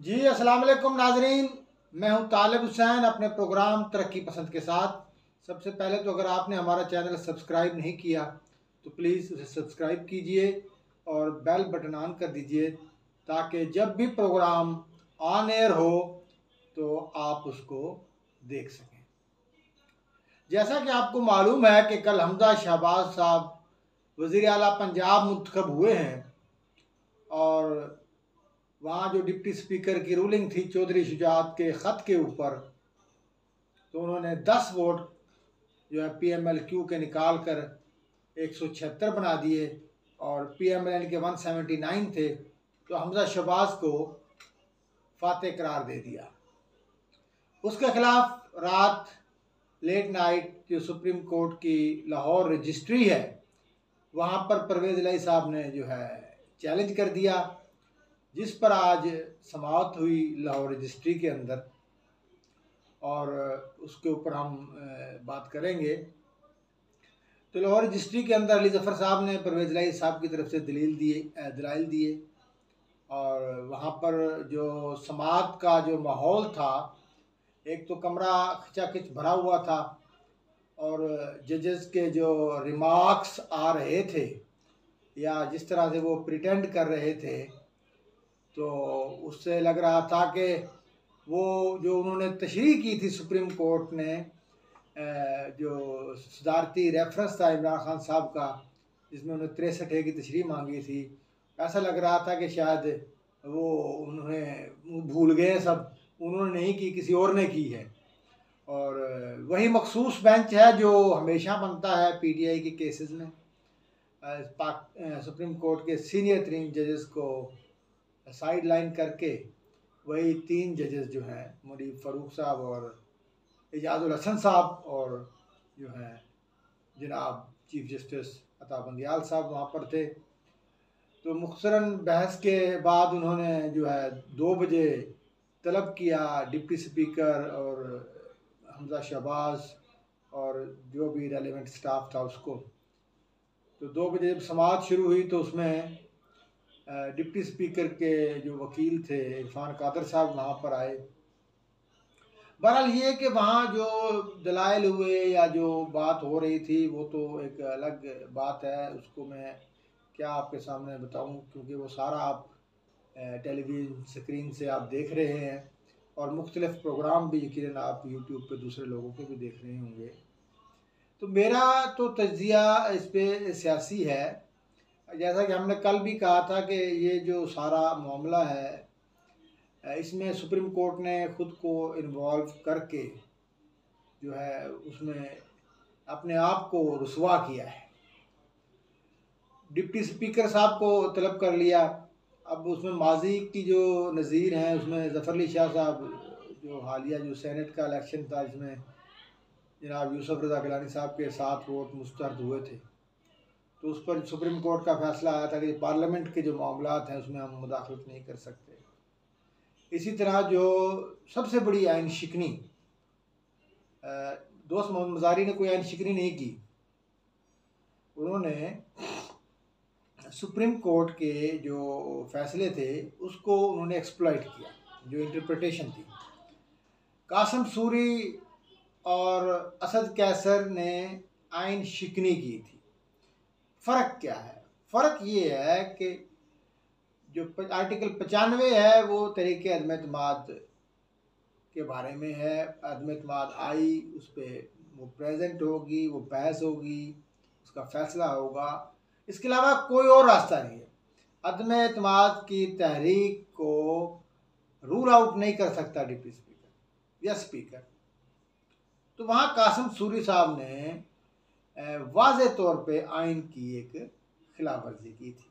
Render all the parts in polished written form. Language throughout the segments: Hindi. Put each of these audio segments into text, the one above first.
जी अस्सलाम वालेकुम नाजरीन, मैं हूं तालिब हुसैन अपने प्रोग्राम तरक्की पसंद के साथ। सबसे पहले तो अगर आपने हमारा चैनल सब्सक्राइब नहीं किया तो प्लीज़ उसे सब्सक्राइब कीजिए और बेल बटन ऑन कर दीजिए ताकि जब भी प्रोग्राम ऑन एयर हो तो आप उसको देख सकें। जैसा कि आपको मालूम है कि कल हमजा शहबाज साहब वज़ीर आला पंजाब मुंतखब हुए हैं और वहाँ जो डिप्टी स्पीकर की रूलिंग थी चौधरी शुजात के ख़त के ऊपर, तो उन्होंने 10 वोट जो है PMLQ के निकाल कर 176 बना दिए और PMLN के 179 थे, तो हमजा शहबाज को फातेह करार दे दिया। उसके खिलाफ रात लेट नाइट जो सुप्रीम कोर्ट की लाहौर रजिस्ट्री है वहाँ पर परवेज़ इलाही साहब ने जो है चैलेंज कर दिया, जिस पर आज समाअत हुई लाहौर रजिस्ट्री के अंदर और उसके ऊपर हम बात करेंगे। तो लाहौर रजिस्ट्री के अंदर अली ज़फ़र साहब ने परवेज़ इलाही साहब की तरफ से दलाइल दिए और वहाँ पर जो समाअत का जो माहौल था, एक तो कमरा खचाखच भरा हुआ था और जजेस के जो रिमार्क्स आ रहे थे या जिस तरह से वो प्रिटेंड कर रहे थे, तो उससे लग रहा था कि वो जो उन्होंने तशरीह की थी सुप्रीम कोर्ट ने, जो सदारती रेफरेंस था इमरान खान साहब का, जिसमें उन्होंने 63A की तशरीह मांगी थी, ऐसा लग रहा था कि शायद वो उन्होंने भूल गए, सब उन्होंने नहीं की, किसी और ने की है। और वही मखसूस बेंच है जो हमेशा बनता है PTI के केसेस में, सुप्रीम कोर्ट के सीनियर 3 जजेस को साइड लाइन करके वही 3 जजेस जो हैं मुनीब फ़ारूक साहब और एजाजुल हसन साहब और जो हैं जनाब चीफ जस्टिस अता बंदियाल साहब वहाँ पर थे। तो मुख्तरन बहस के बाद उन्होंने जो है 2 बजे तलब किया डिप्टी स्पीकर और हमजा शहबाज और जो भी रेलेवेंट स्टाफ था उसको। तो 2 बजे जब समाअत शुरू हुई तो उसमें डिप्टी स्पीकर के जो वकील थे इरफान कादर साहब वहाँ पर आए। बहरहाल ये कि वहाँ जो दलाइल हुए या जो बात हो रही थी वो तो एक अलग बात है, उसको मैं क्या आपके सामने बताऊं, क्योंकि वो सारा आप टेलीविज़न स्क्रीन से आप देख रहे हैं और मुख्तलिफ़ प्रोग्राम भी यकीनन आप यूट्यूब पे दूसरे लोगों के भी देख रहे होंगे। तो मेरा तो तज्ज़िया इस पर सियासी है। जैसा कि हमने कल भी कहा था कि ये जो सारा मामला है इसमें सुप्रीम कोर्ट ने ख़ुद को इन्वॉल्व करके जो है उसमें अपने आप को रुसवा किया है। डिप्टी स्पीकर साहब को तलब कर लिया। अब उसमें माजी की जो नज़ीर हैं उसमें ज़फ़र अली शाह साहब, जो हालिया जो सेनेट का इलेक्शन था जिसमें जनाब यूसुफ रज़ा गिलानी साहब के 7 वोट मुस्तरद हुए थे, तो उस पर सुप्रीम कोर्ट का फैसला आया था कि पार्लियामेंट के जो मामलात हैं उसमें हम मुदाखलत नहीं कर सकते। इसी तरह जो सबसे बड़ी आइन शिकनी, दोस्त मोहम्मद मज़ारी ने कोई आइन शिकनी नहीं की, उन्होंने सुप्रीम कोर्ट के जो फैसले थे उसको उन्होंने एक्सप्लॉइट किया, जो इंटरप्रिटेशन थी। कासिम सूरी और असद कैसर ने आइन शिकनी की थी। फ़र्क क्या है? फ़र्क ये है कि जो आर्टिकल 95 है वो तरीके अदम एतमाद के बारे में है। अदम एतमाद आई, उस पर वो प्रेजेंट होगी, वो बहस होगी, उसका फैसला होगा, इसके अलावा कोई और रास्ता नहीं है। अदम एतमाद की तहरीक को रूल आउट नहीं कर सकता डिप्टी स्पीकर या स्पीकर। तो वहाँ कासिम सूरी साहब ने वाज़े तौर पे आइन की एक खिलाफ वर्जी की थी।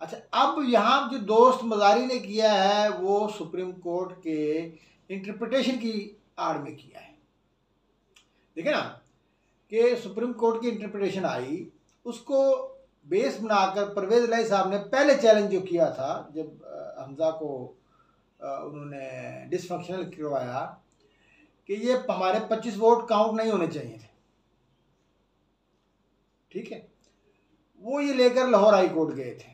अच्छा, अब यहाँ जो दोस्त मज़ारी ने किया है वो सुप्रीम कोर्ट के इंटरप्रिटेशन की आड़ में किया है। देखें ना कि सुप्रीम कोर्ट की इंटरप्रिटेशन आई, उसको बेस बनाकर परवेज़ इलाही साहब ने पहले चैलेंज जो किया था जब हमजा को उन्होंने डिसफंक्शनल करवाया कि ये हमारे 25 वोट काउंट नहीं होने चाहिए थे, ठीक है, वो ये लेकर लाहौर हाई कोर्ट गए थे।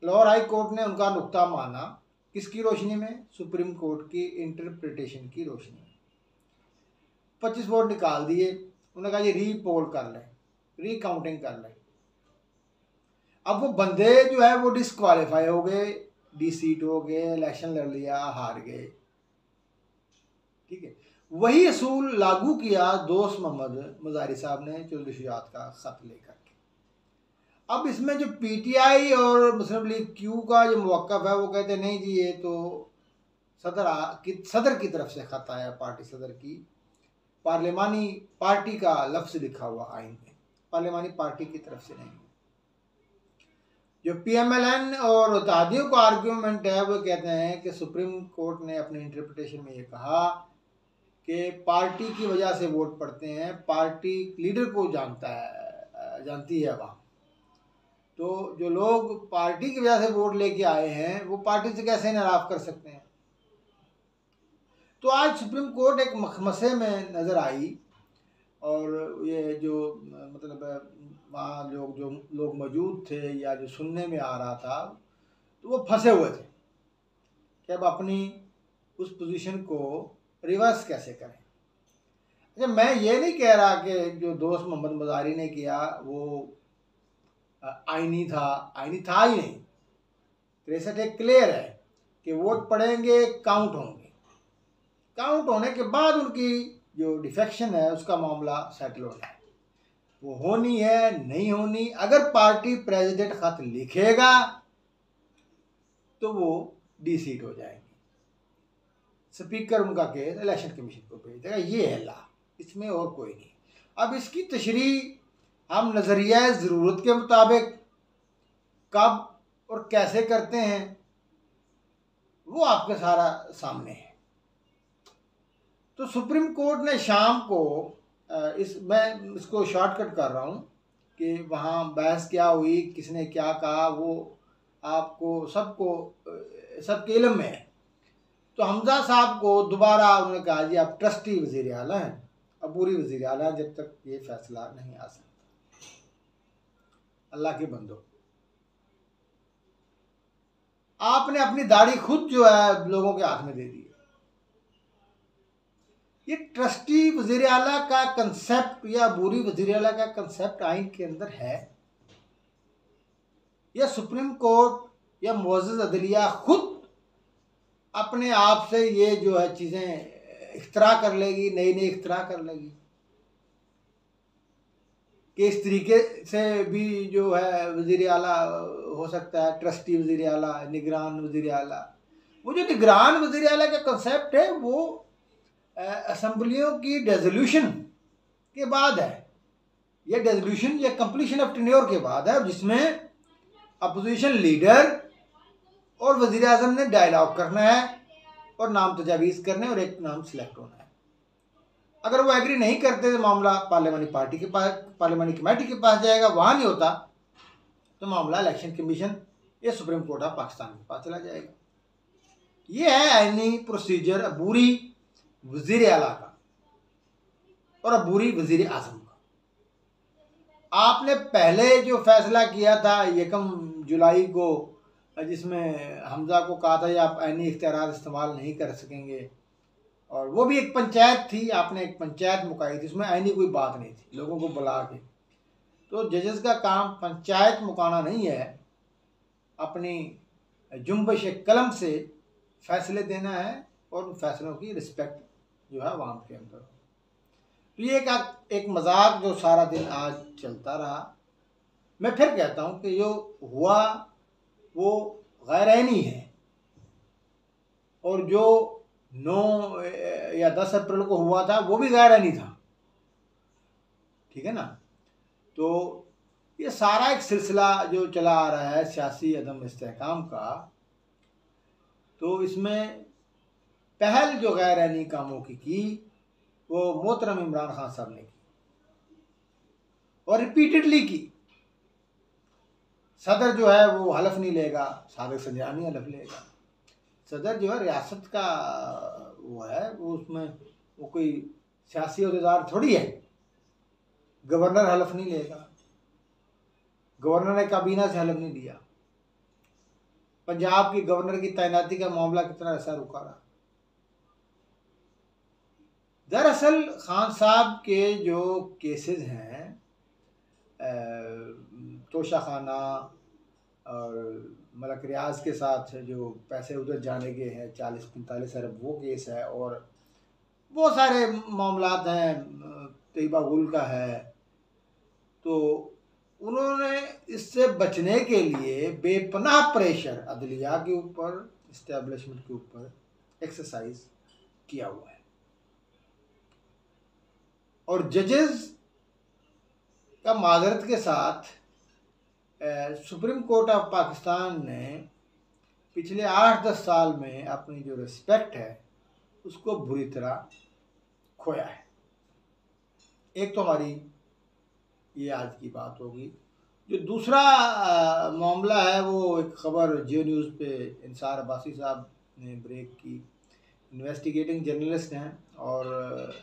लाहौर हाई कोर्ट ने उनका नुक्ता माना किसकी रोशनी में? सुप्रीम कोर्ट की इंटरप्रिटेशन की रोशनी में। 25 वोट निकाल दिए, उन्होंने कहा ये रीपोल कर लें, रीकाउंटिंग कर लें। अब वो बंदे जो है वो डिस्क्वालीफाई हो गए, डिसीट हो गए, इलेक्शन लड़ लिया, हार गए। ठीक है, वही असूल लागू किया दोस्त मोहम्मद मजारी साहब ने चौधरी शुजात का खत लेकर के। अब इसमें जो पीटीआई और मुस्लिम लीग क्यू का जो मौक़िफ़ है वो कहते नहीं जी ये तो सदर की तरफ से खत आया, पार्टी सदर की, पार्लिमानी पार्टी का लफ्ज़ लिखा हुआ आइन में, पार्लिमानी पार्टी की तरफ से नहीं। जो पीएमएलएन और इत्तेहादियों का आर्ग्यूमेंट है वो कहते हैं कि सुप्रीम कोर्ट ने अपने इंटरप्रिटेशन में ये कहा कि पार्टी की वजह से वोट पड़ते हैं, पार्टी लीडर को जानती है वहाँ। तो जो लोग पार्टी की वजह से वोट लेके आए हैं वो पार्टी से कैसे नाराज़ कर सकते हैं? तो आज सुप्रीम कोर्ट एक मखमसे में नज़र आई, और ये जो मतलब वहाँ जो लोग मौजूद थे या जो सुनने में आ रहा था तो वो फंसे हुए थे कि अब अपनी उस पोजीशन को रिवर्स कैसे करें। अच्छा, मैं ये नहीं कह रहा कि जो दोस्त मोहम्मद मजारी ने किया वो आईनी था ही नहीं। 63 एक क्लियर है कि वोट पड़ेंगे, काउंट होंगे, काउंट होने के बाद उनकी जो डिफेक्शन है उसका मामला सेटल होना है, वो होनी है नहीं होनी। अगर पार्टी प्रेसिडेंट खत लिखेगा तो वो डिसीट हो जाएंगे, स्पीकर उनका केस इलेक्शन कमीशन को भेज देगा। ये है ला, इसमें और कोई नहीं। अब इसकी तशरीह हम नज़रिया ज़रूरत के मुताबिक कब और कैसे करते हैं वो आपके सारा सामने है। तो सुप्रीम कोर्ट ने शाम को मैं इसको शॉर्टकट कर रहा हूँ कि वहाँ बहस क्या हुई, किसने क्या कहा, वो आपको सबके इल्म में है। तो हमजा साहब को दोबारा उन्होंने कहा जी आप ट्रस्टी वज़ीर आला हैं, अबूरी वज़ीर आला जब तक ये फैसला नहीं आ सकता। अल्लाह के बंदो, आपने अपनी दाढ़ी खुद जो है लोगों के हाथ में दे दी है। ये ट्रस्टी वज़ीर आला का कंसेप्ट या अबूरी वज़ीर आला का कंसेप्ट आइन के अंदर है या सुप्रीम कोर्ट या मुअज़्ज़ज़ अदलिया खुद अपने आप से ये जो है चीज़ें इख्तरा कर लेगी, नई नई इख्तरा कर लेगी कि इस तरीके से भी जो है वज़ीर आला हो सकता है, ट्रस्टी वज़ीर आला, निगरान वज़ीर आला। वो जो निगरान वज़ीर आला का कंसेप्ट है वो असम्बलियों की डेजोल्यूशन के बाद है, या डेजोल्यूशन या कंप्लीशन ऑफ टेन्योर के बाद है, जिसमें अपोजिशन लीडर और वज़ीर आज़म ने डायलॉग करना है और नाम तजावीज़ करने और एक नाम सिलेक्ट होना है। अगर वो एग्री नहीं करते तो मामला पार्लियामानी पार्टी के पास, पार्लियामानी कमेटी के पास जाएगा। वहाँ नहीं होता तो मामला इलेक्शन कमीशन या सुप्रीम कोर्ट ऑफ पाकिस्तान के पास चला जाएगा। ये है आईनी प्रोसीजर अबूरी वज़ीर आला का और अबूरी वज़ीर आज़म का। आपने पहले जो फैसला किया था 1 जुलाई को, जिसमें हमजा को कहा था आप आईनी इख्तियारात इस्तेमाल नहीं कर सकेंगे, और वो भी एक पंचायत थी, आपने एक पंचायत मुकाई थी, उसमें आईनी कोई बात नहीं थी, लोगों को बुला के। तो जजेस का काम पंचायत मुकाना नहीं है, अपनी जुम्बश कलम से फैसले देना है और उन फैसलों की रिस्पेक्ट जो है आवाम के अंदर। तो ये एक मजाक जो सारा दिन आज चलता रहा। मैं फिर कहता हूँ कि जो हुआ वो गैर आईनी है, और जो 9 या 10 अप्रैल को हुआ था वो भी गैर आईनी था। ठीक है ना? तो ये सारा एक सिलसिला जो चला आ रहा है सियासी अदम इस्तेहकाम का, तो इसमें पहल जो गैर आईनी कामों की वो मोहतरम इमरान खान साहब ने की और रिपीटेडली की। सदर जो है वो हलफ नहीं लेगा, सादिक संजानी हलफ लेगा। सदर जो है रियासत का वो है, वो उसमें वो कोई सियासी अहदेदार थोड़ी है। गवर्नर हलफ नहीं लेगा, गवर्नर ने काबीना से हलफ नहीं लिया। पंजाब की गवर्नर की तैनाती का मामला कितना ऐसा रुका रहा। दरअसल खान साहब के जो केसेस हैं, तोशा खाना और मलक रियाज के साथ जो पैसे उधर जाने के हैं 40-45 अरब, वो केस है, और बहुत सारे मामलात हैं, तैयबा गुल का है। तो उन्होंने इससे बचने के लिए बेपनाह प्रेशर अदलिया के ऊपर, इस्टेब्लिशमेंट के ऊपर एक्सरसाइज किया हुआ है। और जजेस का माजरत के साथ सुप्रीम कोर्ट ऑफ पाकिस्तान ने पिछले 8-10 साल में अपनी जो रिस्पेक्ट है उसको बुरी तरह खोया है। एक तो हमारी ये आज की बात होगी। जो दूसरा मामला है वो एक खबर जियो न्यूज़ पे इंसार अब्बासी साहब ने ब्रेक की। इन्वेस्टिगेटिंग जर्नलिस्ट हैं और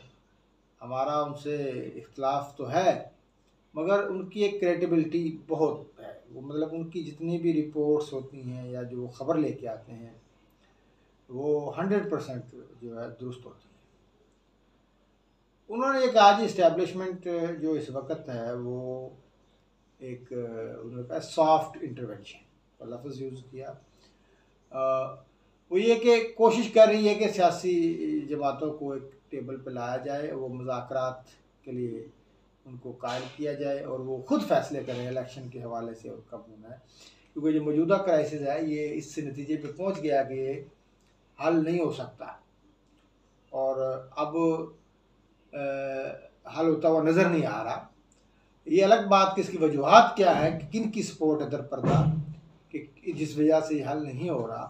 हमारा उनसे इख्तलाफ तो है, मगर उनकी एक क्रेडिबिलिटी बहुत है। वो मतलब उनकी जितनी भी रिपोर्ट्स होती हैं या जो खबर लेके आते हैं वो 100% जो है दुरुस्त होती है। उन्होंने एक आज इस्टेब्लिशमेंट जो इस वक्त है वो एक उन्होंने कहा सॉफ्ट इंटरवेंशन का लफ्ज़ यूज़ किया। वो ये कि कोशिश कर रही है कि सियासी जमातों को एक टेबल पर लाया जाए, वो मुज़ाकरात के लिए उनको कायल किया जाए और वो खुद फैसले करें इलेक्शन के हवाले से और कब होना है। क्योंकि जो मौजूदा क्राइसिस है ये इस नतीजे पे पहुंच गया कि ये हल नहीं हो सकता और अब हल होता हुआ नज़र नहीं आ रहा। ये अलग बात कि इसकी वजूहात क्या है, कि किन की सपोर्ट है दरपर्दा कि जिस वजह से ये हल नहीं हो रहा।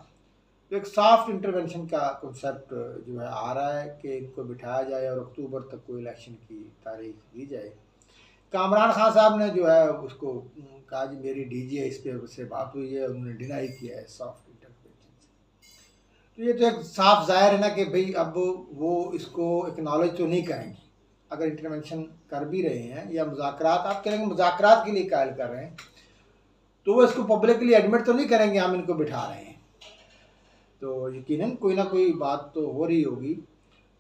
तो एक सॉफ्ट इंटरवेंशन का कॉन्सेप्ट जो है आ रहा है कि इनको बिठाया जाए और अक्टूबर तक कोई इलेक्शन की तारीख दी जाए। कामरान खान साहब ने जो है उसको कहा जी मेरी DGI इस पे से बात हुई है, उन्होंने डिनाई किया है सॉफ्ट इंटरवेंशन से। तो ये तो एक साफ जाहिर है ना कि भाई अब वो इसको एक्नॉलेज तो नहीं करेंगे। अगर इंटरवेंशन कर भी रहे हैं या मुज़ाकरात आप करेंगे, मुज़ाकरात के लिए कायल कर रहे हैं, तो वो इसको पब्लिकली एडमिट तो नहीं करेंगे हम इनको बिठा रहे हैं। तो यकीनन कोई ना कोई बात तो हो रही होगी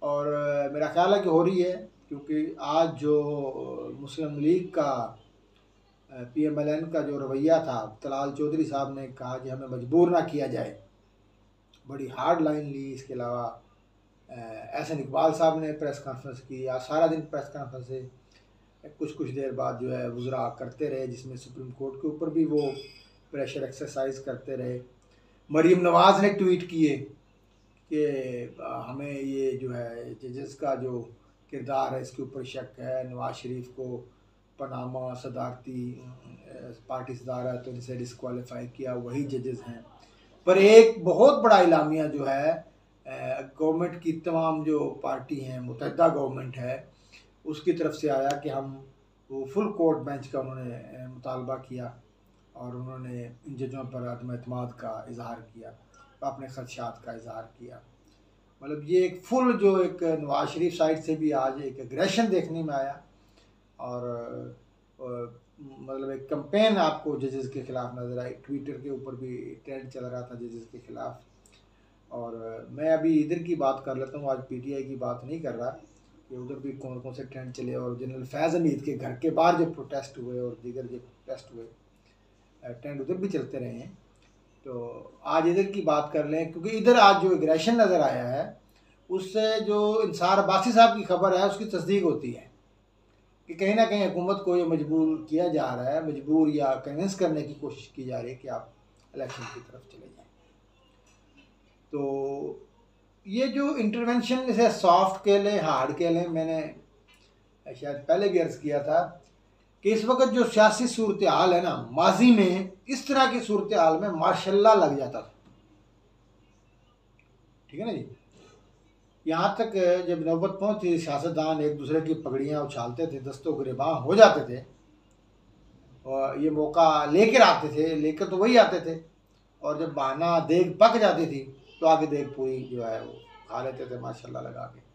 और मेरा ख्याल है कि हो रही है, क्योंकि आज जो मुस्लिम लीग का PMLN का जो रवैया था, तलाल चौधरी साहब ने कहा कि हमें मजबूर ना किया जाए, बड़ी हार्ड लाइन ली। इसके अलावा एहसन इकबाल साहब ने प्रेस कॉन्फ्रेंस की, आज सारा दिन प्रेस कॉन्फ्रेंस से कुछ देर बाद जो है वज़रा करते रहे, जिसमें सुप्रीम कोर्ट के ऊपर भी वो प्रेशर एक्सरसाइज करते रहे। मरीम नवाज़ ने ट्वीट किए कि हमें ये जो है जजेस का जो किरदार है इसके ऊपर शक है, नवाज शरीफ को पनामा सदारती पार्टी सदार है तो इनसे डिस्क्वालीफाई किया, वही जजेस हैं। पर एक बहुत बड़ा इलामिया जो है गवर्नमेंट की तमाम जो पार्टी हैं, मुत्तहिदा गवर्नमेंट है, उसकी तरफ से आया कि हम वो फुल कोर्ट बेंच का उन्होंने मुतालबा किया और उन्होंने इन जजों पर अदम एतमाद का इजहार किया, अपने खदशात का इजहार किया। मतलब ये एक फुल जो एक नवाज शरीफ साइड से भी आज एक एग्रेशन देखने में आया और मतलब एक कैंपेन आपको जजेस के ख़िलाफ़ नज़र आई। ट्विटर के ऊपर भी ट्रेंड चल रहा था जजेस के ख़िलाफ़। और मैं अभी इधर की बात कर लेता हूँ, आज PTI की बात नहीं कर रहा कि उधर भी कौन कौन से ट्रेंड चले। और जनरल फैज़ हमीद के घर के बाहर जो प्रोटेस्ट हुए और दीगर जो प्रोटेस्ट हुए, ट्रेंड उधर भी चलते रहे हैं। तो आज इधर की बात कर लें, क्योंकि इधर आज जो एग्रेशन नज़र आया है उससे जो इंसार अब्बासी साहब की खबर है उसकी तस्दीक होती है कि कहीं ना कहीं हुकूमत को ये मजबूर किया जा रहा है, मजबूर या कन्विंस करने की कोशिश की जा रही है कि आप इलेक्शन की तरफ चले जाएं। तो ये जो इंटरवेंशन इसे सॉफ्ट के लें, हार्ड के लें, मैंने शायद पहले भी अर्ज़ किया था कि इस वक्त जो सियासी सूरत हाल है ना, माजी में इस तरह की सूरत हाल में मार्शल्ला लग जाता था, ठीक है ना जी। यहाँ तक जब नौबत पहुँची सियासतदान एक दूसरे की पगड़ियाँ उछालते थे, दस्तों गिरबां हो जाते थे और ये मौका लेकर आते थे, लेकर तो वही आते थे, और जब बहाना देग पक जाती थी तो आगे देग पूरी जो है वो खा लेते थे माशाल्लाह लगा के।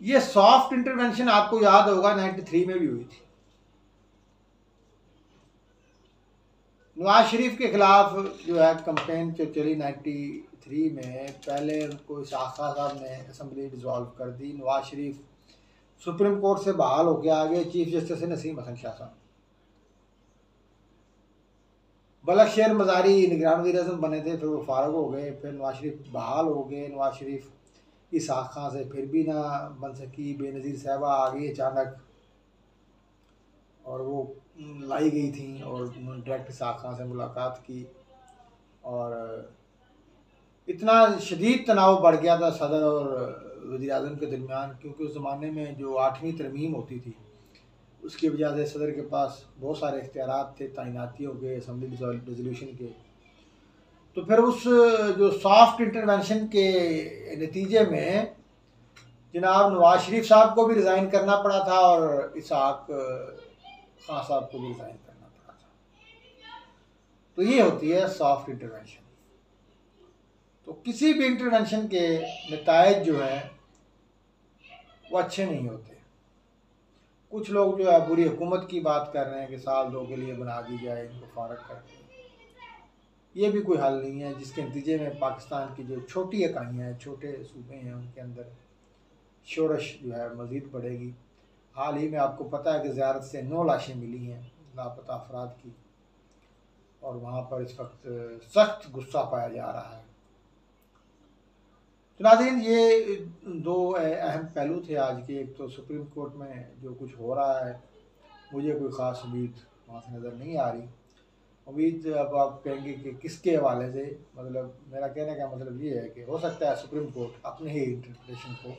ये सॉफ्ट इंटरवेंशन आपको याद होगा 93 में भी हुई थी। नवाज शरीफ के ख़िलाफ़ जो है कंपेन जो चली 93 में, पहले उनको इसाक़ा साहब ने असम्बली डिज़ोल्व कर दी। नवाज शरीफ सुप्रीम कोर्ट से बहाल होकर आ गए, चीफ जस्टिस नसीम हसन शाह साहब। बलकशेर मज़ारी निगरान वज़ीर आज़म बने थे, फिर वो फारग हो गए, फिर नवाज शरीफ बहाल हो गए। नवाज शरीफ इसाक़ खां से फिर भी ना बन सकी, बेनज़ीर साहबा आ गई अचानक और वो लाई गई थी और डायरेक्ट इसाक़ खां से मुलाकात की और इतना शदीद तनाव बढ़ गया था सदर और वज़ीर आज़म के दरमियान, क्योंकि उस ज़माने में जो 8वीं तरमीम होती थी उसकी वजह से सदर के पास बहुत सारे इख्तियारात थे तैनातियों के, असम्बली रेजोल्यूशन के। तो फिर उस जो सॉफ्ट इंटरवेंशन के नतीजे में जनाब नवाज शरीफ साहब को भी रिज़ाइन करना पड़ा था और इसाक़ खां साहब को भी रिज़ाइन करना पड़ा था। तो ये होती है सॉफ्ट इंटरवेंशन। तो किसी भी इंटरवेंशन के नतायज जो हैं वो अच्छे नहीं होते। कुछ लोग जो है बुरी हुकूमत की बात कर रहे हैं कि साल 2 के लिए बना दी जाए, इनको फारग करके। ये भी कोई हल नहीं है, जिसके नतीजे में पाकिस्तान की जो छोटी इकाइयाँ हैं, छोटे सूबे हैं, उनके अंदर शोरश जो है मज़ीद बढ़ेगी। हाल ही में आपको पता है कि ज़ियारत से 9 लाशें मिली हैं लापता अफराद की, और वहाँ पर इस वक्त सख्त गुस्सा पाया जा रहा है। तो नाज़रीन, ये 2 अहम पहलू थे आज के। एक तो सुप्रीम कोर्ट में जो कुछ हो रहा है, मुझे कोई ख़ास उम्मीद वहाँ से नज़र नहीं आ रही। उम्मीद अब आप कहेंगे कि किसके हवाले से, मतलब मेरा कहने का मतलब ये है कि हो सकता है सुप्रीम कोर्ट अपने ही इंटरप्रिटेशन को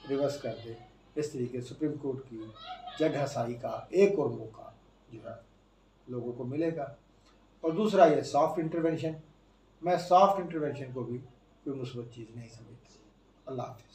रिवर्स कर दे। इस तरीके सुप्रीम कोर्ट की जगहसाई का एक और मौका जो है लोगों को मिलेगा। और दूसरा ये सॉफ्ट इंटरवेंशन, मैं सॉफ्ट इंटरवेंशन को भी कोई मुस्बत चीज़ नहीं समझता। अल्लाह हाफ़िज़।